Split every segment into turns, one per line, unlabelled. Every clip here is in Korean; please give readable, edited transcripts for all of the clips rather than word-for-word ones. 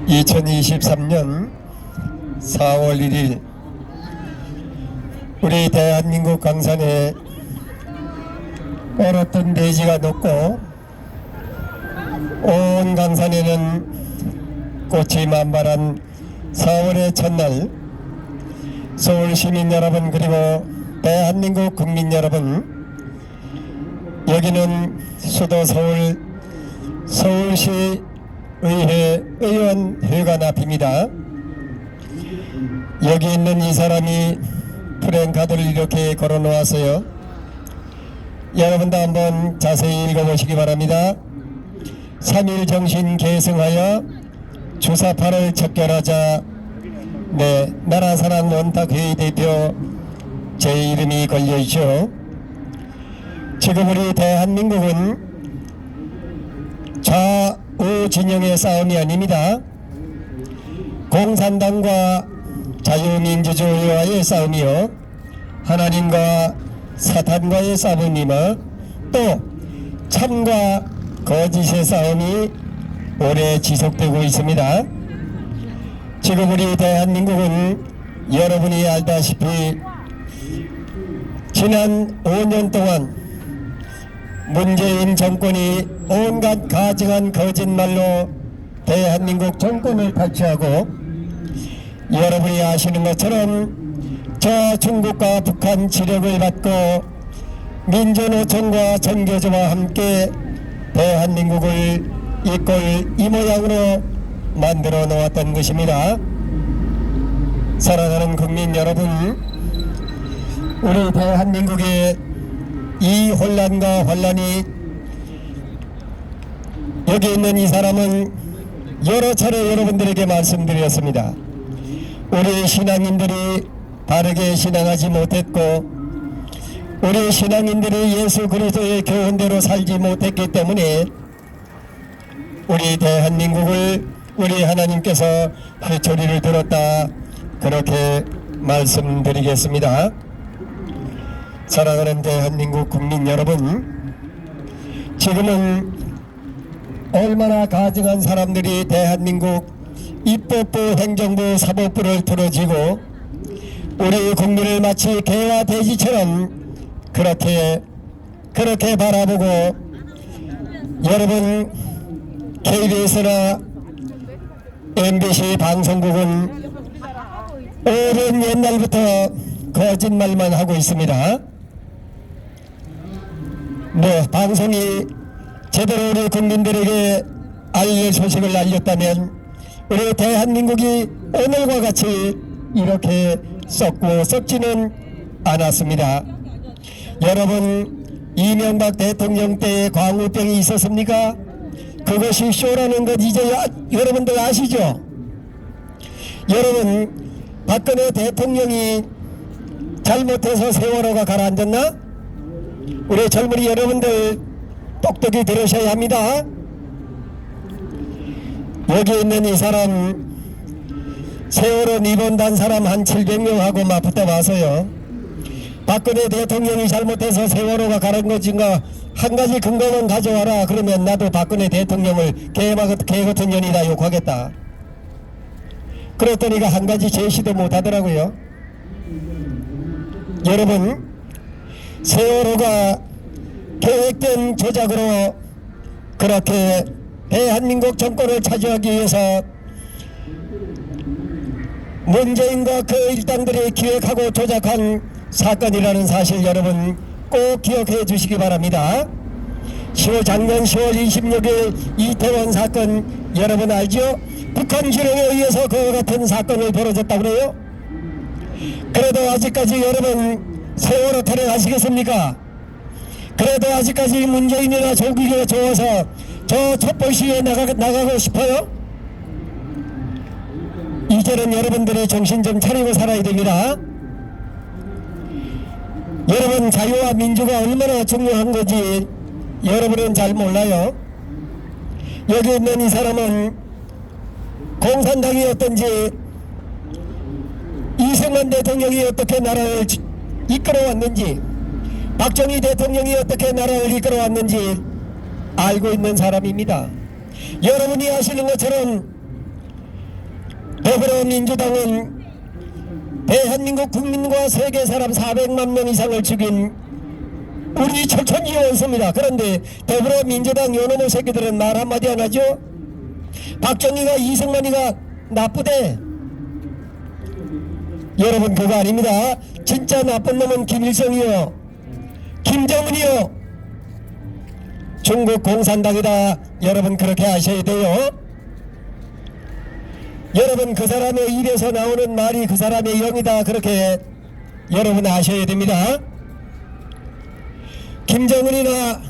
2023년 4월 1일 우리 대한민국 강산에 얼었던 대지가 녹고 온 강산에는 꽃이 만발한 4월의 첫날, 서울 시민 여러분 그리고 대한민국 국민 여러분, 여기는 수도 서울 서울시 의회 의원회관 앞입니다. 여기 있는 이 사람이 프랭카드를 이렇게 걸어 놓았어요. 여러분도 한번 자세히 읽어보시기 바랍니다. 3.1 정신 계승하여 주사파를 척결하자. 네, 나라사랑 원탁회의 대표 제 이름이 걸려있죠. 지금 우리 대한민국은 좌우 진영의 싸움이 아닙니다. 공산당과 자유민주주의와의 싸움이요, 하나님과 사탄과의 싸움이며 또 참과 거짓의 싸움이 오래 지속되고 있습니다. 지금 우리 대한민국은 여러분이 알다시피 지난 5년 동안 문재인 정권이 온갖 가증한 거짓말로 대한민국 정권을 탈취하고, 여러분이 아시는 것처럼 저 중국과 북한 지령을 받고 민주노총과 정교조와 함께 대한민국을 이꼴 이 모양으로 만들어 놓았던 것입니다. 사랑하는 국민 여러분, 우리 대한민국의 이 혼란과 환란이, 여기 있는 이 사람은 여러 차례 여러분들에게 말씀드렸습니다. 우리 신앙인들이 바르게 신앙하지 못했고, 우리 신앙인들이 예수 그리스도의 교훈대로 살지 못했기 때문에 우리 대한민국을 우리 하나님께서 회초리를 들었다, 그렇게 말씀드리겠습니다. 사랑하는 대한민국 국민 여러분, 지금은 얼마나 가증한 사람들이 대한민국 입법부, 행정부, 사법부를 틀어쥐고 우리 국민을 마치 개와 돼지처럼 그렇게 바라보고, 여러분 KBS나 MBC 방송국은 오랜 옛날부터 거짓말만 하고 있습니다. 네, 방송이 제대로 우리 국민들에게 알릴 소식을 알렸다면 우리 대한민국이 오늘과 같이 이렇게 썩고 썩지는 않았습니다. 여러분, 이명박 대통령 때에 광우병이 있었습니까? 그것이 쇼라는 것 이제 여러분들 아시죠? 여러분, 박근혜 대통령이 잘못해서 세월호가 가라앉았나? 우리 젊은이 여러분들 똑똑히 들으셔야 합니다. 여기 있는 이 사람, 세월호 입원단 사람 한 700명하고 맞붙어 봐서요, 박근혜 대통령이 잘못해서 세월호가 가는 것인가 한 가지 근거만 가져와라. 그러면 나도 박근혜 대통령을 개 같은 년이다 욕하겠다. 그랬더니가 한 가지 제시도 못하더라고요. 여러분, 세월호가 계획된 조작으로 그렇게 대한민국 정권을 차지하기 위해서 문재인과 그 일당들이 기획하고 조작한 사건이라는 사실 여러분 꼭 기억해 주시기 바랍니다. 작년 10월 26일 이태원 사건 여러분 알죠? 북한 지령에 의해서 그와 같은 사건을 벌어졌다고 그래요? 그래도 아직까지 여러분 세월호 타령하시겠습니까? 그래도 아직까지 문재인이나 조국이가 좋아서 저 촛불시위에 나가고 싶어요? 이제는 여러분들의 정신 좀 차리고 살아야 됩니다. 여러분, 자유와 민주가 얼마나 중요한 건지 여러분은 잘 몰라요. 여기 있는 이 사람은 공산당이었던지 이승만 대통령이 어떻게 나라를 이끌어왔는지, 박정희 대통령이 어떻게 나라를 이끌어왔는지 알고 있는 사람입니다. 여러분이 아시는 것처럼 더불어민주당은 대한민국 국민과 세계 사람 400만 명 이상을 죽인 우리 철천지 원수입니다. 그런데 더불어민주당 요놈의 새끼들은 말 한마디 안 하죠. 박정희가 이승만이가 나쁘대. 여러분 그거 아닙니다. 진짜 나쁜 놈은 김일성이요, 김정은이요, 중국 공산당이다. 여러분 그렇게 아셔야 돼요. 여러분 그 사람의 입에서 나오는 말이 그 사람의 영이다. 그렇게 여러분 아셔야 됩니다. 김정은이나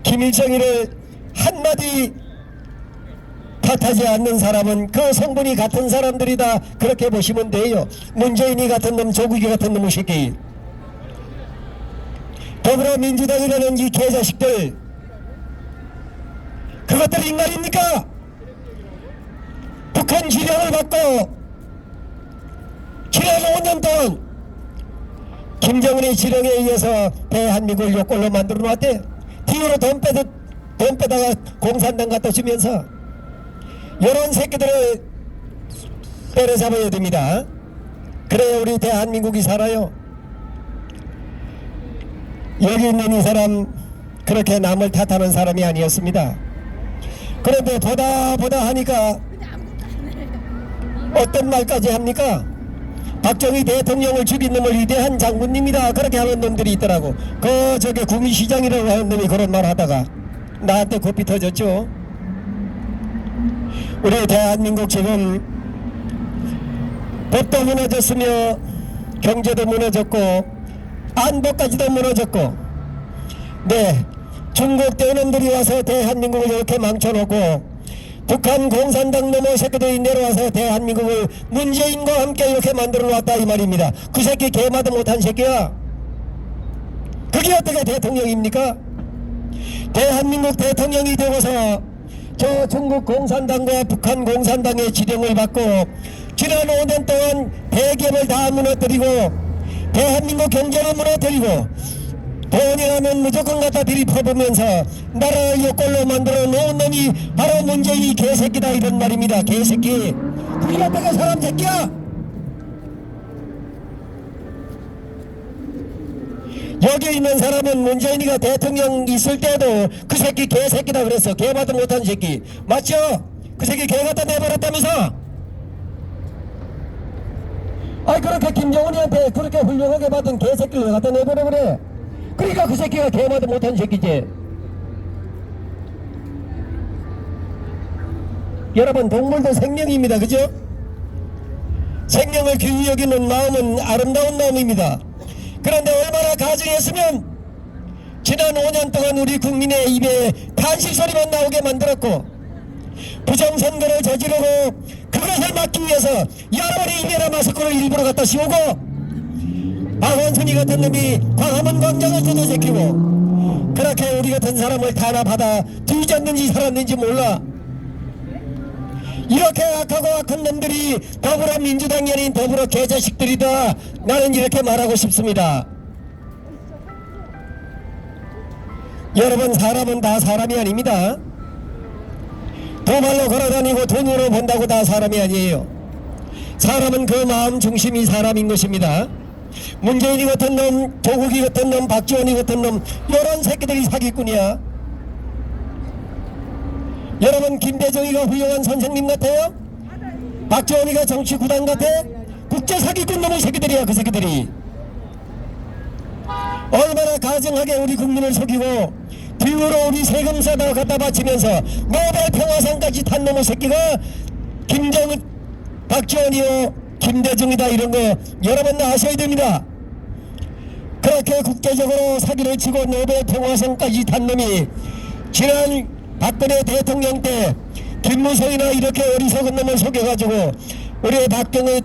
김일성이를 한마디 탓하지 않는 사람은 그 성분이 같은 사람들이다. 그렇게 보시면 돼요. 문재인이 같은 놈, 조국이 같은 놈의 새끼, 더불어민주당이라는 이 개자식들, 그것들 인간입니까? 북한 지령을 받고 지난 5년 동안 김정은의 지령에 의해서 대한민국을 요꼴로 만들어 놨대. 뒤로 돈 빼다가 공산당 갖다 주면서 이런 새끼들을 때려잡아야 됩니다. 그래야 우리 대한민국이 살아요. 여기 있는 이 사람 그렇게 남을 탓하는 사람이 아니었습니다. 그런데 보다 하니까 어떤 말까지 합니까? 박정희 대통령을 죽인 놈을 위대한 장군님이다. 그렇게 하는 놈들이 있더라고. 저게 구미시장이라고 하는 놈이 그런 말 하다가 나한테 고삐 터졌죠. 우리 대한민국 지금 법도 무너졌으며 경제도 무너졌고 안보까지도 무너졌고, 네, 중국 대놈들이 와서 대한민국을 이렇게 망쳐놓고 북한 공산당 놈의 새끼들이 내려와서 대한민국을 문재인과 함께 이렇게 만들어 놨다 이 말입니다. 그 새끼 개마도 못한 새끼야. 그게 어떻게 대통령입니까? 대한민국 대통령이 되고서 저 중국 공산당과 북한 공산당의 지령을 받고 지난 5년 동안 대기업을 다 무너뜨리고 대한민국 경제를 무너뜨리고 돈이라면 무조건 갖다 들이퍼보면서 나라를 요꼴로 만들어 놓은 놈이 바로 문재인이 개새끼다 이런 말입니다. 개새끼. 그게 어떻게 사람 새끼야? 여기 있는 사람은 문재인이가 대통령 있을 때도 그 새끼 개새끼다 그랬어. 개봐도 못한 새끼. 맞죠? 그 새끼 개 갖다 내버렸다면서? 아이 그렇게 김정은이한테 그렇게 훌륭하게 받은 개새끼를 갖다 내버려 그래. 그러니까 그 새끼가 개마도 못한 새끼지. 여러분 동물도 생명입니다. 그죠? 생명을 귀히 여기는 마음은 아름다운 마음입니다. 그런데 얼마나 가증했으면 지난 5년 동안 우리 국민의 입에 탄식 소리만 나오게 만들었고 부정선거를 저지르고 그것을 막기 위해서 여러분의 입에다 마스크를 일부러 갖다 씌우고 박원순이 같은 놈이 광화문 광장을 뜯어제끼고 그렇게 우리 같은 사람을 탄압하다 뒤졌는지 살았는지 몰라. 이렇게 악하고 악한 놈들이 더불어민주당이 아닌 더불어 개자식들이다. 나는 이렇게 말하고 싶습니다. 여러분 사람은 다 사람이 아닙니다. 두 발로 걸어다니고 돈으로 번다고 다 사람이 아니에요. 사람은 그 마음 중심이 사람인 것입니다. 문재인이 같은 놈, 조국이 같은 놈, 박지원이 같은 놈 이런 새끼들이 사기꾼이야. 여러분 김대중이가 훌륭한 선생님 같아요? 박지원이가 정치 구단 같아? 국제 사기꾼 놈의 새끼들이야. 그 새끼들이 얼마나 가증하게 우리 국민을 속이고 뒤로 우리 세금사다 갖다 바치면서 노벨 평화상까지 탄 놈의 새끼가 김정은, 박지원이요, 김대중이다 이런 거 여러분 아셔야 됩니다. 그렇게 국제적으로 사기를 치고 노벨 평화상까지 탄 놈이 지난 박근혜 대통령 때 김무성이나 이렇게 어리석은 놈을 속여가지고 우리 박근혜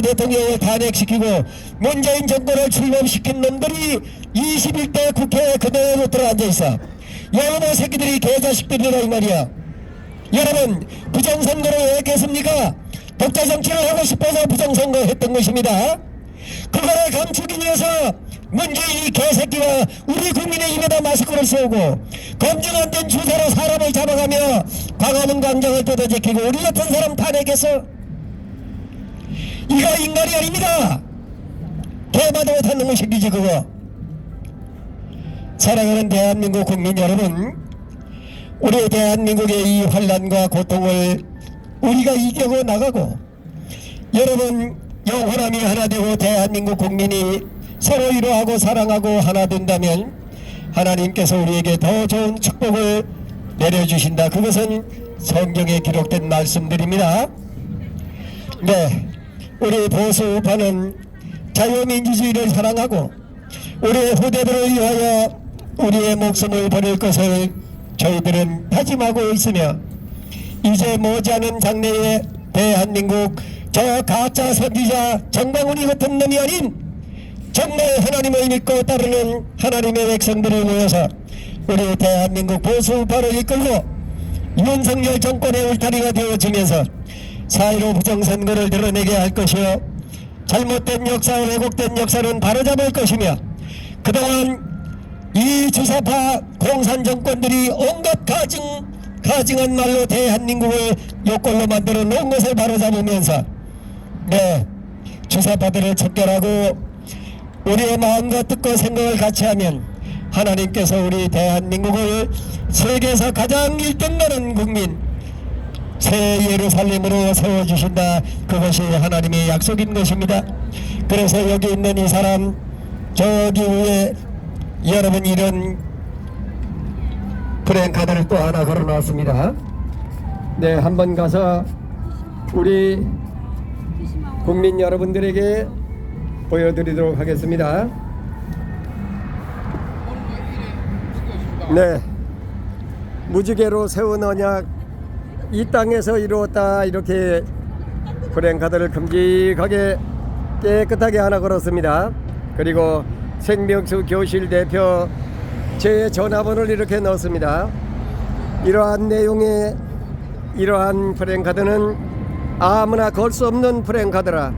대통령을 탄핵시키고 문재인 정권을 출범시킨 놈들이 21대 국회에 그대로 들어앉아있어. 여러분 새끼들이 개자식들이라 이 말이야. 여러분 부정선거를 왜 했겠습니까? 독자정치를 하고 싶어서 부정선거 했던 것입니다. 그거를 감추기 위해서 문재인이 개새끼가 우리 국민의 입에다 마스크를 씌우고 검증 안 된 주사로 사람을 잡아가며 광화문 광장을 뜯어제끼고 우리 같은 사람 탄핵해서 이거 인간이 아닙니다. 대마도 못하는 놈의 새끼지 그거. 사랑하는 대한민국 국민 여러분, 우리 대한민국의 이 환난과 고통을 우리가 이겨고 나가고 여러분 영원함이 하나 되고 대한민국 국민이 서로 위로하고 사랑하고 하나 된다면 하나님께서 우리에게 더 좋은 축복을 내려주신다. 그것은 성경에 기록된 말씀들입니다. 네, 우리 보수 우파는 자유민주주의를 사랑하고 우리의 후대들을 위하여 우리의 목숨을 버릴 것을 저희들은 다짐하고 있으며 이제 머지않은 장래에 대한민국 저 가짜 선지자 정방훈이 같은 놈이 아닌 정말 하나님을 믿고 따르는 하나님의 백성들이 모여서 우리 대한민국 보수우파를 이끌고 윤석열 정권의 울타리가 되어지면서 4.15 부정선거를 드러내게 할 것이요 잘못된 역사, 왜곡된 역사는 바로잡을 것이며 그동안 이 주사파 공산 정권들이 온갖 가증한 말로 대한민국을 욕걸로 만들어 놓은 것을 바로잡으면서 네, 주사파들을 척결하고 우리의 마음과 뜻과 생각을 같이 하면 하나님께서 우리 대한민국을 세계에서 가장 1등하는 국민 새 예루살렘으로 세워주신다. 그것이 하나님의 약속인 것입니다. 그래서 여기 있는 이 사람 저기 위에 여러분 이런 프랭카드를 또 하나 걸어놨습니다. 네, 한번 가서 우리 국민 여러분들에게 보여드리도록 하겠습니다. 네, 무지개로 세운 언약 이 땅에서 이루었다. 이렇게 프랭카드를 큼직하게 깨끗하게 하나 걸었습니다. 그리고 생명수 교실 대표 제 전화번호를 이렇게 넣었습니다. 이러한 내용의 이러한 프랭카드는 아무나 걸 수 없는 프랭카드라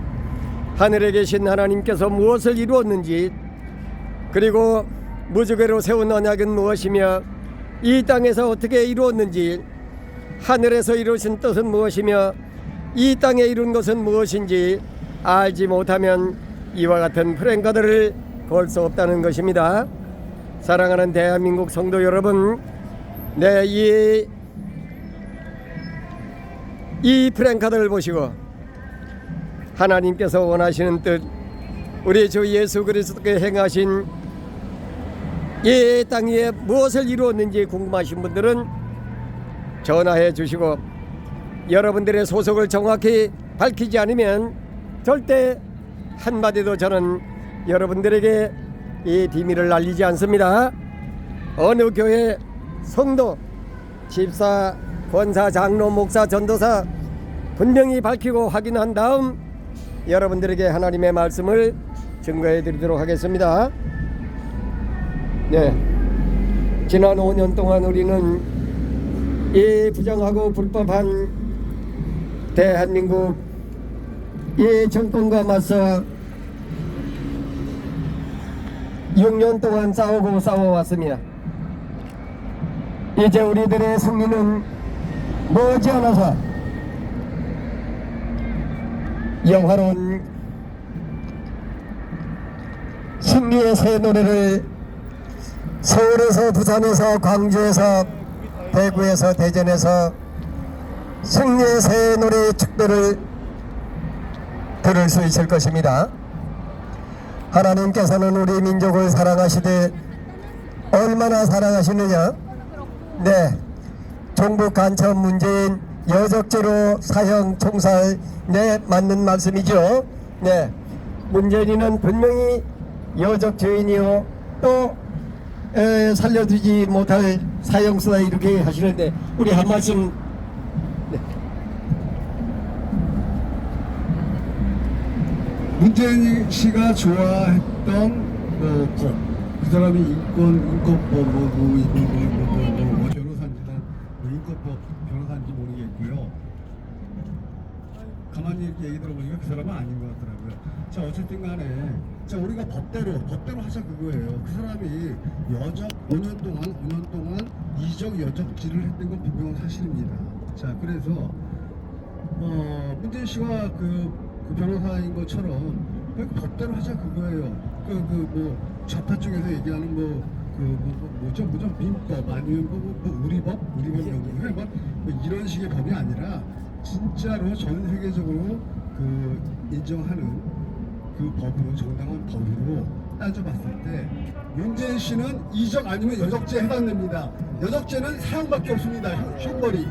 하늘에 계신 하나님께서 무엇을 이루었는지 그리고 무지개로 세운 언약은 무엇이며 이 땅에서 어떻게 이루었는지 하늘에서 이루신 뜻은 무엇이며 이 땅에 이룬 것은 무엇인지 알지 못하면 이와 같은 프랭카드를 걸 수 없다는 것입니다. 사랑하는 대한민국 성도 여러분, 네, 이 프랭카드를 보시고 하나님께서 원하시는 뜻 우리 주 예수 그리스도께 행하신 이 땅 위에 무엇을 이루었는지 궁금하신 분들은 전화해 주시고 여러분들의 소속을 정확히 밝히지 않으면 절대 한마디도 저는 여러분들에게 이 비밀을 알리지 않습니다. 어느 교회 성도, 집사, 권사, 장로, 목사, 전도사 분명히 밝히고 확인한 다음 여러분들에게 하나님의 말씀을 증거해 드리도록 하겠습니다. 네, 지난 5년 동안 우리는 이 부정하고 불법한 대한민국 이 정권과 맞서 6년 동안 싸워왔습니다. 이제 우리들의 승리는 머지않아서 영화로운 승리의 새 노래를 서울에서 부산에서 광주에서 대구에서 대전에서 승리의 새 노래의 축도를 들을 수 있을 것입니다. 하나님께서는 우리 민족을 사랑하시되 얼마나 사랑하시느냐. 네, 종북 간첩 문재인 여적죄로 사형 총살 네 맞는 말씀이죠. 네, 문재인은 분명히 여적죄인이요 또 살려두지 못할 사형수다 이렇게 하시는데 우리 한 말씀. 네.
문재인 씨가 좋아했던 그 사람이 인권법 변호사인지는 인권법 변호사인지 모르겠고요. 가만히 이렇게 얘기 들어보니까 그 사람은 아닌 것 같더라고요. 자, 어쨌든 간에 자, 우리가 법대로 하자 그거예요. 그 사람이 여적 5년 동안 이적 여적질을 했던 건 분명한 사실입니다. 자, 그래서 문재인 씨가 그 변호사인 것처럼 그 법대로 하자 그거예요. 뭐 좌파 쪽에서 얘기하는 뭐죠 민법 아니면 우리법 경우에 뭐 이런 식의 법이 아니라 진짜로 전 세계적으로 그 인정하는 그 법으로 정당한 법으로 따져봤을 때 문재인 씨는 이적 아니면 여적죄에 해당됩니다. 여적죄는 사형밖에 없습니다. 형벌이.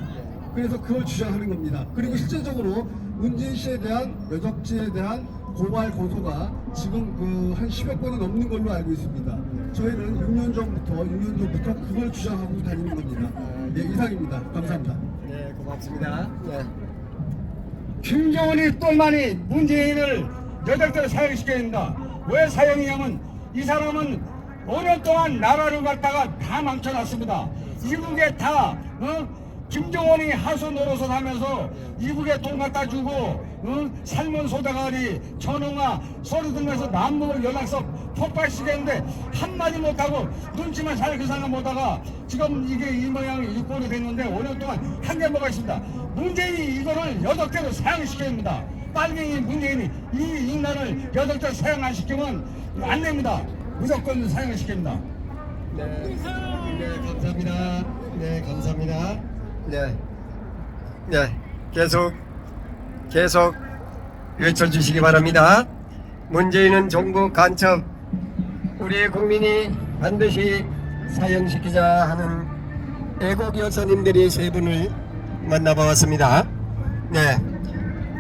그래서 그걸 주장하는 겁니다. 그리고 실제적으로 문재인 씨에 대한 여적죄에 대한 고발 고소가 지금 그 한 10여 건이 넘는 걸로 알고 있습니다. 저희는 6년 전부터 그걸 주장하고 다니는 겁니다. 네, 이상입니다. 감사합니다.
네, 고맙습니다. 네.
김정은이 똘마니 문재인을 여덟대로 사형시켜야 된다. 왜 사형이냐면 이 사람은 5년 동안 나라를 갖다가 다 망쳐놨습니다. 이북에 다 김정은이 하수 노릇을 하면서 이북에 돈 갖다 주고 살몬 소다가리 전홍아 소리 들면서 남북 연락서 폭발시켰는데 한마디 못하고 눈치만 잘 그 사람 보다가 지금 이게 이 모양이 이 꼴이 됐는데 5년 동안 한 게 뭐가 있습니다. 문재인이 이거를 8개로 사형시켜야 됩니다. 빨갱이 문재인이 이 인간을 8개 사형 안 시키면 안 됩니다. 무조건 사형을 시킵니다.
네, 감사합니다. 네, 감사합니다. 네, 네, 계속 외쳐주시기 바랍니다. 문재인은 종북 간첩, 우리 국민이 반드시 사형시키자 하는 애국 여사님들이 세 분을 만나보았습니다. 네,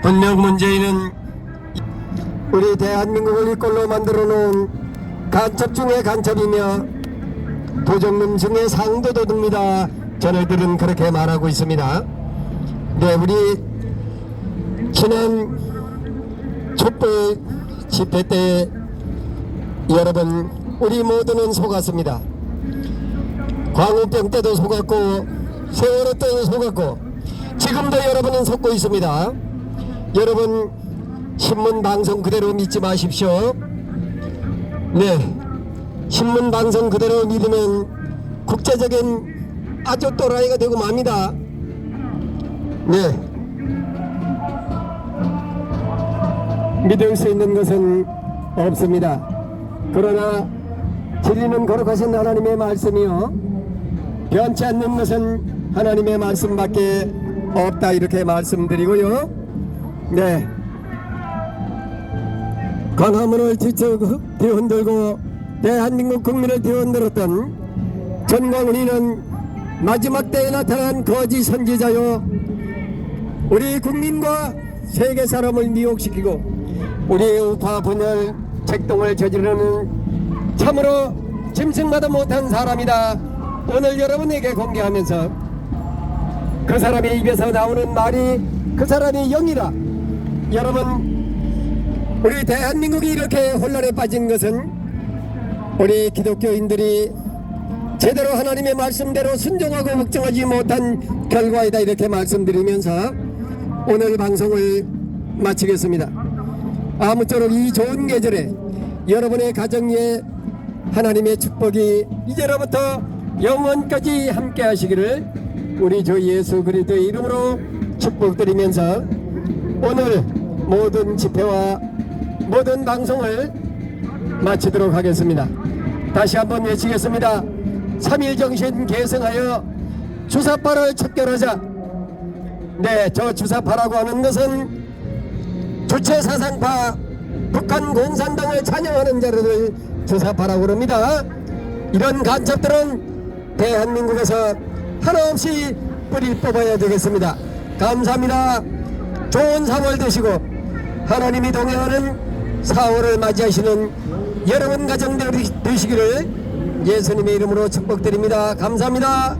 분명 문재인은 우리 대한민국을 이꼴로 만들어 놓은 간첩 중에 간첩이며 도적놈 중에 상도도둑입니다. 저희들은 그렇게 말하고 있습니다. 네, 우리 지난 촛불 집회 때 여러분 우리 모두는 속았습니다. 광우병 때도 속았고 세월호 때도 속았고 지금도 여러분은 속고 있습니다. 여러분 신문 방송 그대로 믿지 마십시오. 네, 신문 방송 그대로 믿으면 국제적인 아주 또라이가 되고 맙니다. 네, 믿을 수 있는 것은 없습니다. 그러나 진리는 거룩하신 하나님의 말씀이요 변치 않는 것은 하나님의 말씀밖에 없다 이렇게 말씀드리고요. 네, 광화문을 뒤흔들고 대한민국 국민을 뒤흔들었던 전광훈이는 마지막 때에 나타난 거짓 선지자요 우리 국민과 세계 사람을 미혹시키고 우리의 우파 분열 책동을 저지르는 참으로 짐승마다 못한 사람이다. 오늘 여러분에게 공개하면서 그 사람의 입에서 나오는 말이 그 사람이 영이라. 여러분 우리 대한민국이 이렇게 혼란에 빠진 것은 우리 기독교인들이 제대로 하나님의 말씀대로 순종하고 묵정하지 못한 결과이다 이렇게 말씀드리면서 오늘 방송을 마치겠습니다. 아무쪼록 이 좋은 계절에 여러분의 가정에 하나님의 축복이 이제로부터 영원까지 함께 하시기를 우리 주 예수 그리스도의 이름으로 축복드리면서 오늘 모든 집회와 모든 방송을 마치도록 하겠습니다. 다시 한번 외치겠습니다. 3.1 정신 계승하여 주사파를 척결하자. 네, 저 주사파라고 하는 것은 주체사상파 북한 공산당을 찬양하는 자들을 주사파라고 합니다. 이런 간첩들은 대한민국에서 하나없이 뿌리 뽑아야 되겠습니다. 감사합니다. 좋은 3월 되시고 하나님이 동행하는 4월을 맞이하시는 여러분 가정들 되시기를 예수님의 이름으로 축복드립니다. 감사합니다.